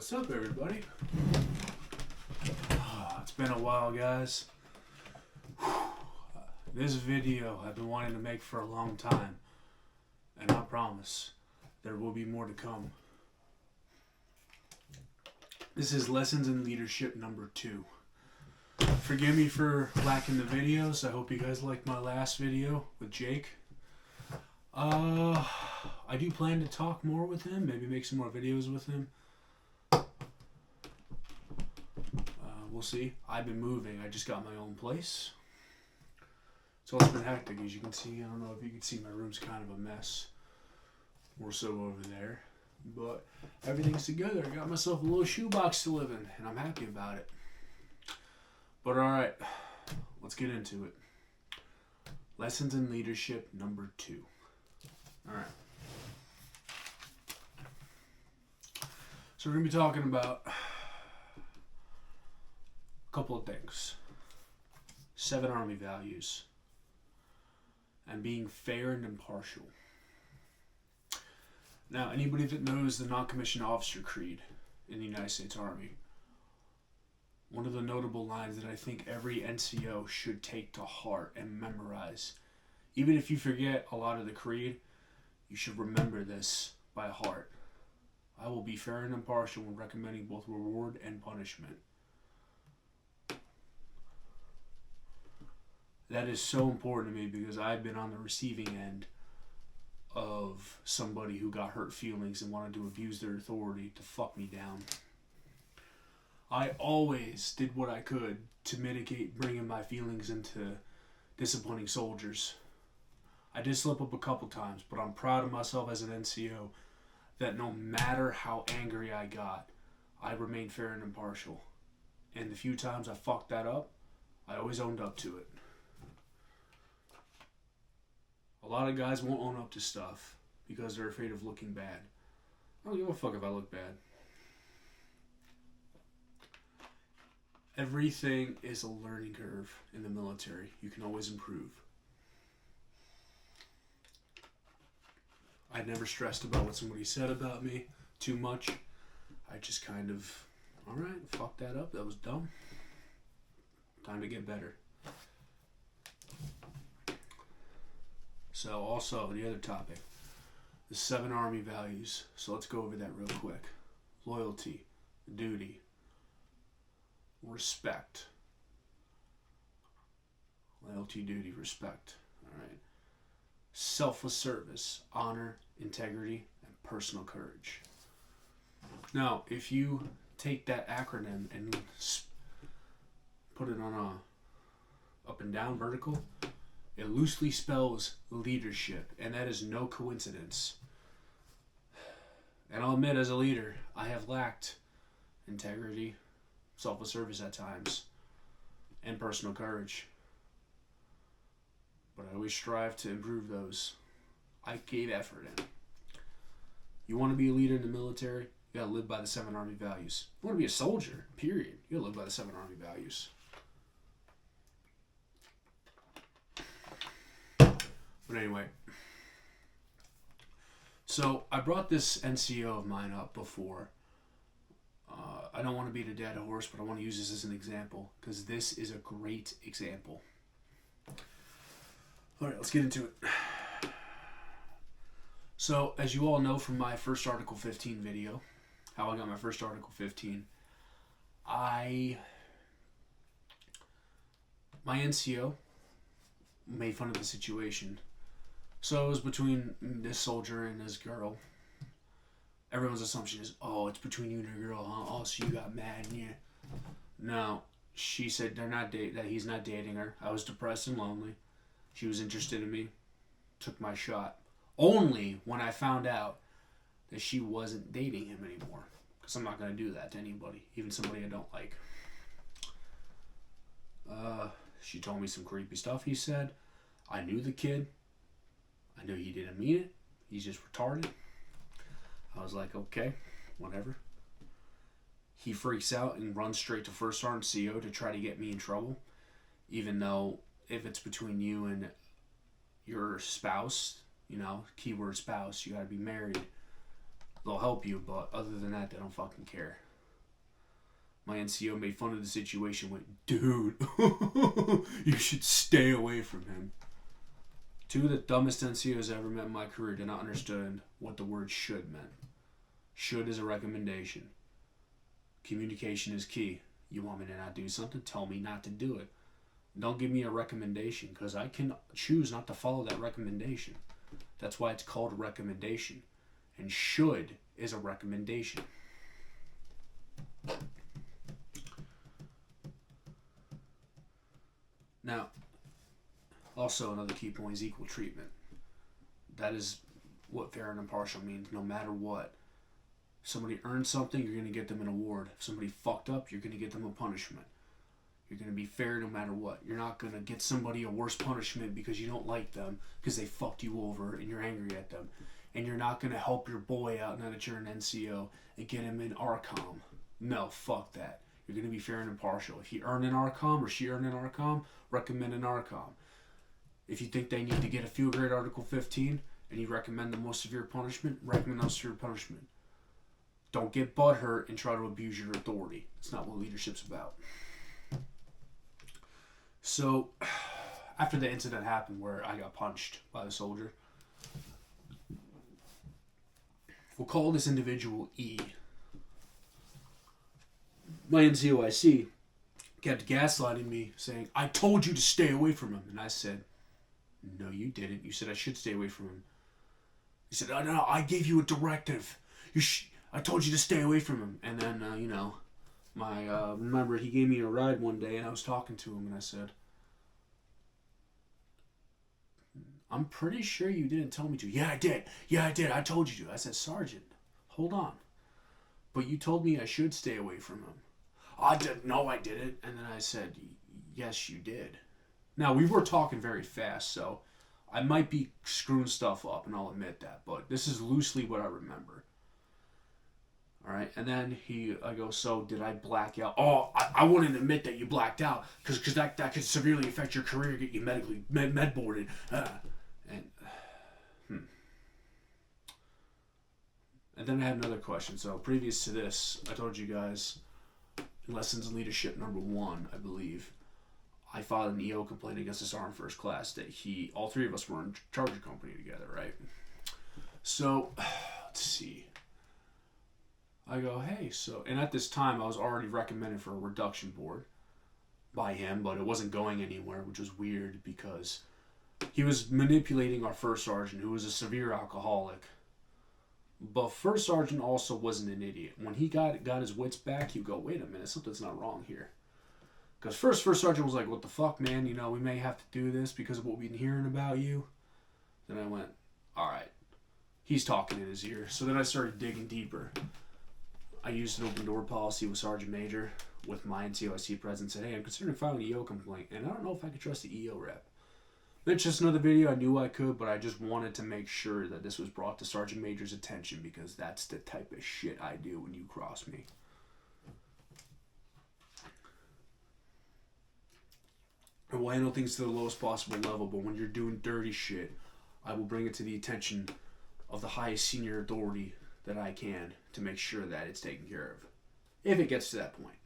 What's up, everybody? It's been a while, guys. This video I've been wanting to make for a long time, and I promise there will be more to come. This is Lessons in Leadership number 2. Forgive me for lacking the videos. I hope you guys liked my last video with Jake. I do plan to talk more with him, maybe make some more videos with him. We'll see. I've been moving. I just got my own place. So it's been hectic, as you can see. I don't know if you can see, my room's kind of a mess. More so over there. But everything's together. I got myself a little shoebox to live in, and I'm happy about it. But alright, let's get into it. Lessons in Leadership number 2. Alright. So we're going to be talking about a couple of things. 7 Army values. And being fair and impartial. Now, anybody that knows the non-commissioned officer creed in the United States Army, one of the notable lines that I think every NCO should take to heart and memorize, even if you forget a lot of the creed, you should remember this by heart. I will be fair and impartial when recommending both reward and punishment. That is so important to me because I've been on the receiving end of somebody who got hurt feelings and wanted to abuse their authority to fuck me down. I always did what I could to mitigate bringing my feelings into disciplining soldiers. I did slip up a couple times, but I'm proud of myself as an NCO that no matter how angry I got, I remained fair and impartial. And the few times I fucked that up, I always owned up to it. A lot of guys won't own up to stuff because they're afraid of looking bad. I don't give a fuck if I look bad. Everything is a learning curve in the military. You can always improve. I never stressed about what somebody said about me too much. I just kind of, alright, fuck that up. That was dumb. Time to get better. So also, the other topic, the 7 Army values. So let's go over that real quick. Loyalty, duty, respect. Loyalty, duty, respect. Alright. Selfless service, honor, integrity, and personal courage. Now, if you take that acronym and put it on a up and down vertical, it loosely spells leadership, and that is no coincidence. And I'll admit, as a leader, I have lacked integrity, selfless service at times, and personal courage. But I always strive to improve those. I gave effort in. You want to be a leader in the military, you gotta live by the 7 Army values. You want to be a soldier, period, you gotta live by the 7 Army values. But anyway, so I brought this NCO of mine up before. I don't want to beat a dead horse, but I want to use this as an example because this is a great example. Alright, let's get into it. So, as you all know from my first Article 15 video, how I got my first Article 15, my NCO made fun of the situation. So it was between this soldier and this girl. Everyone's assumption is, oh, it's between you and your girl, huh? Oh, so you got mad, yeah. No, she said that he's not dating her. I was depressed and lonely. She was interested in me. Took my shot. Only when I found out that she wasn't dating him anymore. Because I'm not going to do that to anybody. Even somebody I don't like. She told me some creepy stuff he said. I knew the kid. I knew he didn't mean it. He's just retarded. I was like, okay, whatever. He freaks out and runs straight to First Sergeant CO to try to get me in trouble. Even though if it's between you and your spouse, you know, keyword spouse, you gotta be married. They'll help you, but other than that, they don't fucking care. My NCO made fun of the situation, went, dude, you should stay away from him. Two of the dumbest NCOs I ever met in my career did not understand what the word should meant. Should is a recommendation. Communication is key. You want me to not do something? Tell me not to do it. Don't give me a recommendation, because I can choose not to follow that recommendation. That's why it's called a recommendation. And should is a recommendation. Now, also another key point is equal treatment. That is what fair and impartial means. No matter what. If somebody earned something, you're going to get them an award. If somebody fucked up, you're going to get them a punishment. You're going to be fair no matter what. You're not going to get somebody a worse punishment because you don't like them, because they fucked you over and you're angry at them. And you're not going to help your boy out now that you're an NCO and get him an RCOM. No, fuck that. You're going to be fair and impartial. If he earned an RCOM or she earned an RCOM, recommend an RCOM. If you think they need to get a field grade Article 15 and you recommend the most severe punishment, recommend the most severe punishment. Don't get butthurt and try to abuse your authority. It's not what leadership's about. So, after the incident happened where I got punched by the soldier, we'll call this individual E. My NCOIC kept gaslighting me, saying, I told you to stay away from him. And I said, no, you didn't. You said I should stay away from him. He said, no, I gave you a directive. I told you to stay away from him. And then, remember, he gave me a ride one day, and I was talking to him, and I said, I'm pretty sure you didn't tell me to. Yeah, I did. I told you to. I said, Sergeant, hold on. But you told me I should stay away from him. I didn't. No, I didn't. And then I said, yes, you did. Now, we were talking very fast, so I might be screwing stuff up, and I'll admit that. But this is loosely what I remember. All right, and then I go, so did I black out? Oh, I wouldn't admit that you blacked out because that could severely affect your career, get you medically med boarded. And then I had another question. So previous to this, I told you guys in Lessons in Leadership number 1, I believe, I filed an EO complaint against this Sergeant First Class that all three of us were in Charger Company together, right? So, let's see. I go, hey, and at this time I was already recommended for a reduction board by him, but it wasn't going anywhere, which was weird because he was manipulating our first sergeant, who was a severe alcoholic. But first sergeant also wasn't an idiot. When he got his wits back, he'd go, wait a minute, something's not wrong here. Because first sergeant was like, what the fuck, man? We may have to do this because of what we've been hearing about you. Then I went, all right. He's talking in his ear. So then I started digging deeper. I used an open door policy with Sergeant Major with my NCOIC present. Said, hey, I'm considering filing an EO complaint, and I don't know if I could trust the EO rep. It's just another video. I knew I could, but I just wanted to make sure that this was brought to Sergeant Major's attention because that's the type of shit I do when you cross me. I will handle things to the lowest possible level, but when you're doing dirty shit, I will bring it to the attention of the highest senior authority that I can to make sure that it's taken care of. If it gets to that point.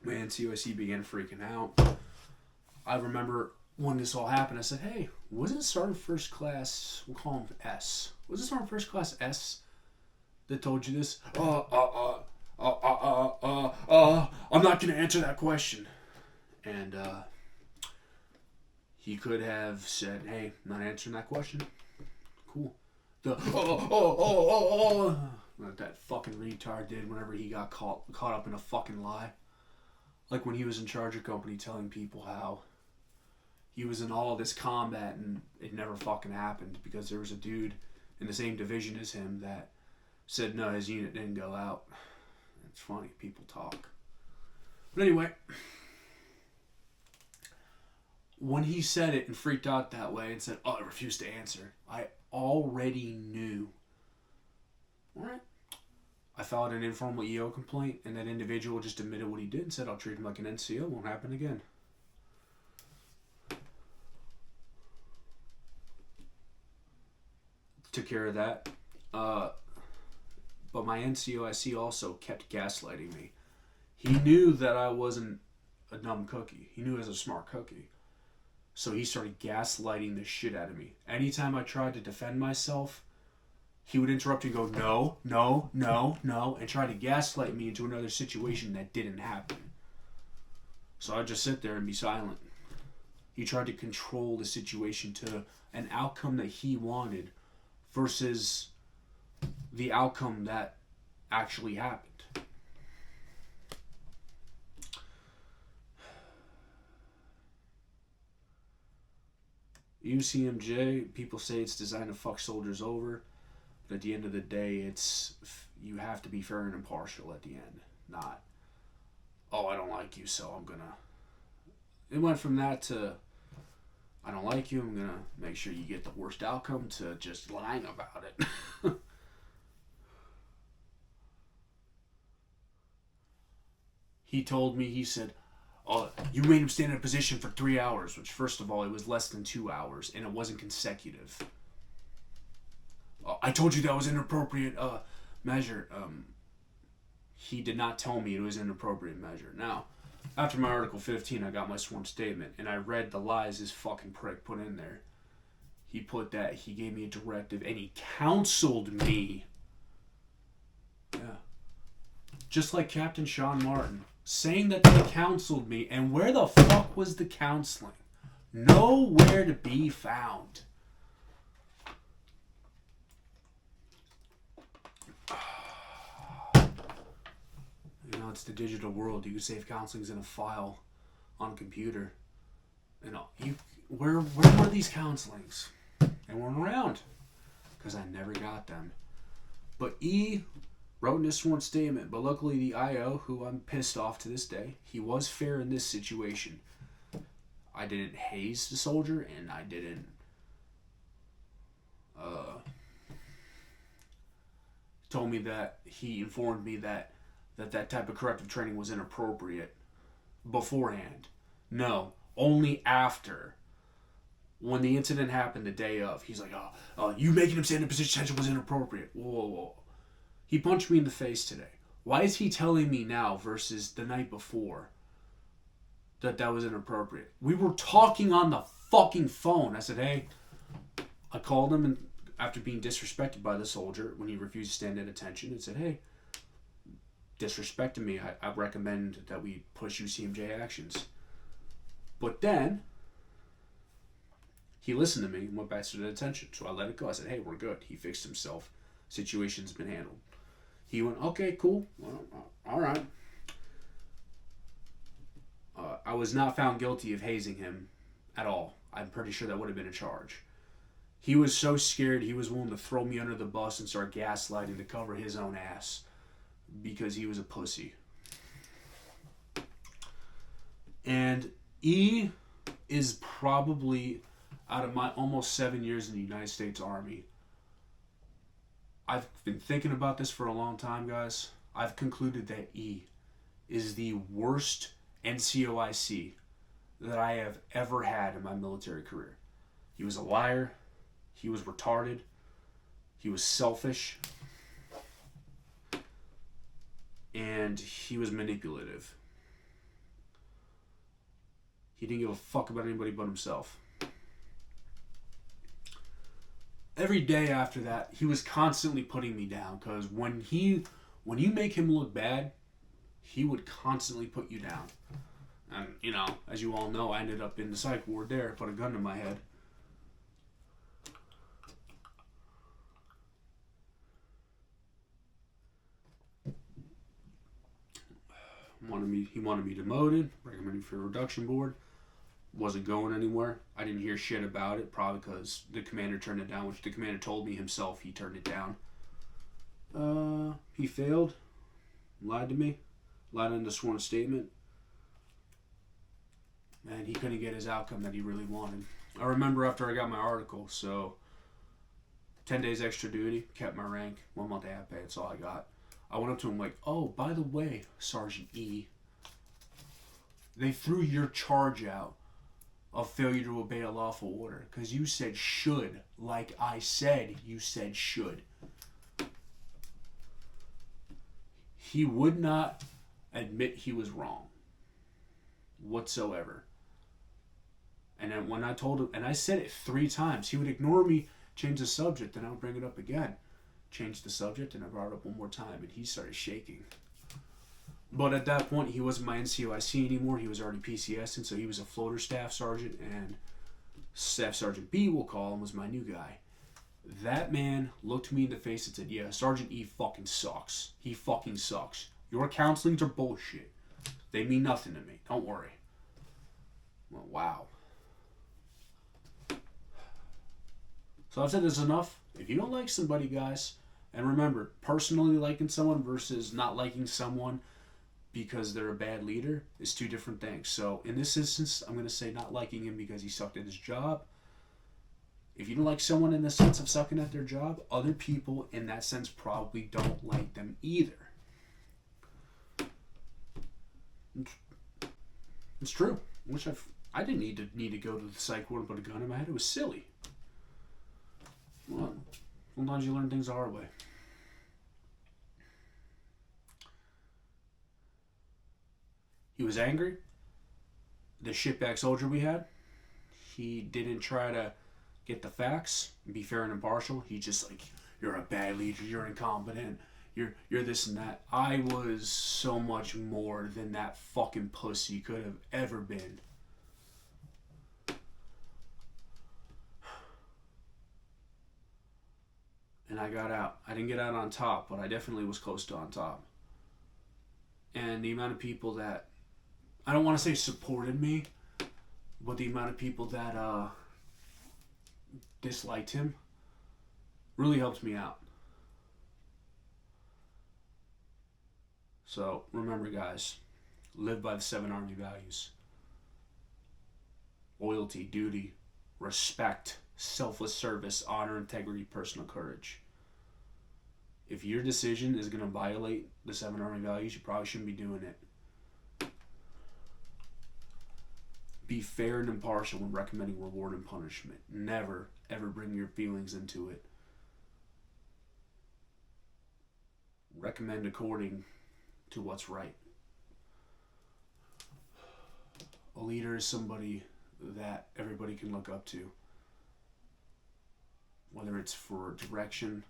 My NCOIC began freaking out. I remember when this all happened, I said, hey, wasn't Sergeant First Class, we'll call him S. Was it Sergeant First Class S that told you this? I'm not going to answer that question. And he could have said, hey, I'm not answering that question. Cool. Like that fucking retard did whenever he got caught up in a fucking lie. Like when he was in Charger Company telling people how he was in all this combat and it never fucking happened because there was a dude in the same division as him that said no, his unit didn't go out. It's funny, people talk. But anyway, when he said it and freaked out that way and said, I refuse to answer, I already knew. Alright. I filed an informal EO complaint, and that individual just admitted what he did and said, I'll treat him like an NCO, it won't happen again. Took care of that. But But my NCOIC also kept gaslighting me. He knew that I wasn't a dumb cookie. He knew I was a smart cookie. So he started gaslighting the shit out of me. Anytime I tried to defend myself, he would interrupt and go, no, no, no, no, and try to gaslight me into another situation that didn't happen. So I'd just sit there and be silent. He tried to control the situation to an outcome that he wanted versus the outcome that actually happened. UCMJ, people say it's designed to fuck soldiers over, but at the end of the day, you have to be fair and impartial at the end, not, oh, I don't like you, so I'm gonna. It went from that to, I don't like you, I'm gonna make sure you get the worst outcome, to just lying about it. He told me, he said, oh, you made him stand in a position for 3 hours, which, first of all, it was less than 2 hours, and it wasn't consecutive. I told you that was an inappropriate measure. He did not tell me it was an inappropriate measure. Now, after my Article 15, I got my sworn statement, and I read the lies this fucking prick put in there. He put that he gave me a directive, and he counseled me. Yeah. Just like Captain Sean Martin. Saying that they counseled me, and where the fuck was the counseling? Nowhere to be found. You know, it's the digital world. You can save counselings in a file on a computer. You know, where were these counselings? They weren't around because I never got them. But E wrote in his sworn statement, but luckily the IO, who I'm pissed off to this day, he was fair in this situation. I didn't haze the soldier, and I didn't told me that he informed me that type of corrective training was inappropriate beforehand. No, only after. When the incident happened the day of, he's like, oh, you making him stand in position tension was inappropriate. Whoa. He punched me in the face today. Why is he telling me now versus the night before that was inappropriate? We were talking on the fucking phone. I said, hey, I called him and after being disrespected by the soldier when he refused to stand at attention and said, hey, disrespecting me, I recommend that we push UCMJ actions. But then he listened to me and went back to the attention. So I let it go. I said, hey, we're good. He fixed himself. Situation's been handled. He went, okay, cool. Well, all right. I was not found guilty of hazing him at all. I'm pretty sure that would have been a charge. He was so scared he was willing to throw me under the bus and start gaslighting to cover his own ass because he was a pussy. And E is probably, out of my almost 7 years in the United States Army, I've been thinking about this for a long time, guys. I've concluded that E is the worst NCOIC that I have ever had in my military career. He was a liar. He was retarded. He was selfish. And he was manipulative. He didn't give a fuck about anybody but himself. Every day after that, he was constantly putting me down because when you make him look bad, he would constantly put you down. And, you know, as you all know, I ended up in the psych ward there, put a gun to my head. He wanted me demoted, recommended for a reduction board. Wasn't going anywhere. I didn't hear shit about it, probably because the commander turned it down, which the commander told me himself he turned it down. He failed, lied to me, lied on the sworn statement, and he couldn't get his outcome that he really wanted. I remember after I got my article, so 10 days extra duty, kept my rank, 1 month half pay, that's all I got. I went up to him like, oh, by the way, Sergeant E, they threw your charge out of failure to obey a lawful order because you said should, like I said you said should. He would not admit he was wrong whatsoever. And then when I told him, and I said it 3 times, he would ignore me, change the subject, then I would bring it up again. Change the subject, and I brought it up one more time, and he started shaking. But at that point, he wasn't my NCOIC anymore. He was already PCS, and so he was a floater staff sergeant, and Staff Sergeant B, we'll call him, was my new guy. That man looked me in the face and said, yeah, Sergeant E fucking sucks. He fucking sucks. Your counselings are bullshit. They mean nothing to me. Don't worry. Well, wow. So I've said this enough. If you don't like somebody, guys, and remember, personally liking someone versus not liking someone because they're a bad leader is 2 different things. So in this instance, I'm going to say not liking him because he sucked at his job. If you don't like someone in the sense of sucking at their job, other people in that sense probably don't like them either. It's true. I didn't need to go to the psych ward and put a gun in my head. It was silly. Well, sometimes you learn things the hard way. He was angry. The shitbag soldier we had, he didn't try to get the facts and be fair and impartial. He just like, you're a bad leader, you're incompetent, you're this and that. I was so much more than that fucking pussy could have ever been. And I got out. I didn't get out on top, but I definitely was close to on top. And the amount of people that, I don't want to say supported me, but the amount of people that disliked him really helped me out. So remember, guys, live by the 7 Army values: loyalty, duty, respect, selfless service, honor, integrity, personal courage. If your decision is going to violate the 7 Army values, you probably shouldn't be doing it. Be fair and impartial when recommending reward and punishment. Never, ever bring your feelings into it. Recommend according to what's right. A leader is somebody that everybody can look up to. Whether it's for direction,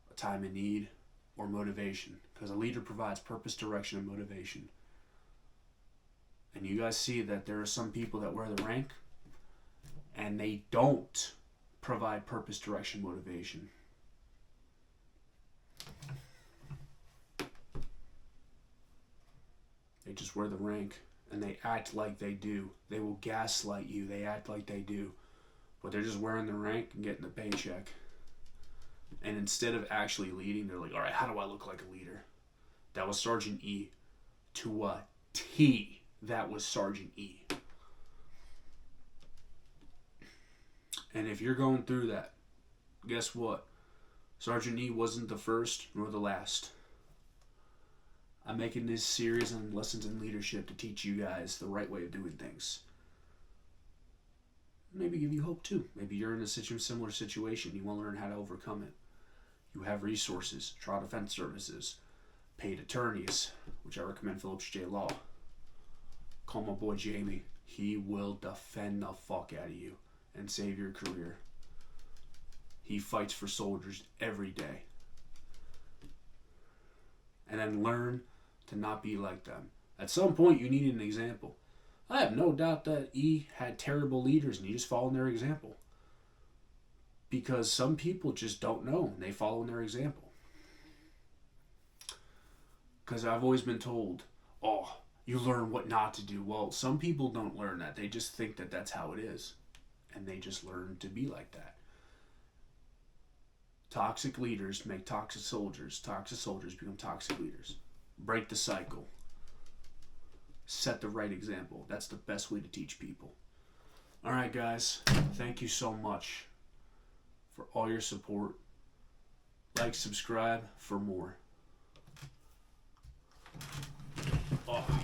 a time in need, or motivation. Because a leader provides purpose, direction, and motivation. And you guys see that there are some people that wear the rank and they don't provide purpose, direction, motivation. They just wear the rank and they act like they do. They will gaslight you. They act like they do. But they're just wearing the rank and getting the paycheck. And instead of actually leading, they're like, all right, how do I look like a leader? That was Sergeant E. To a T. That was Sergeant E. And if you're going through that, guess what? Sergeant E wasn't the first nor the last. I'm making this series on lessons in leadership to teach you guys the right way of doing things. Maybe give you hope too. Maybe you're in a similar situation. You want to learn how to overcome it. You have resources, trial defense services, paid attorneys, which I recommend Phillips J. Law. Call my boy Jamie. He will defend the fuck out of you and save your career. He fights for soldiers every day. And then learn to not be like them. At some point, you need an example. I have no doubt that E had terrible leaders and he just followed their example. Because some people just don't know and they follow in their example. Because I've always been told, oh, you learn what not to do. Well, some people don't learn that. They just think that that's how it is. And they just learn to be like that. Toxic leaders make toxic soldiers. Toxic soldiers become toxic leaders. Break the cycle. Set the right example. That's the best way to teach people. All right, guys. Thank you so much for all your support. Like, subscribe for more. Oh.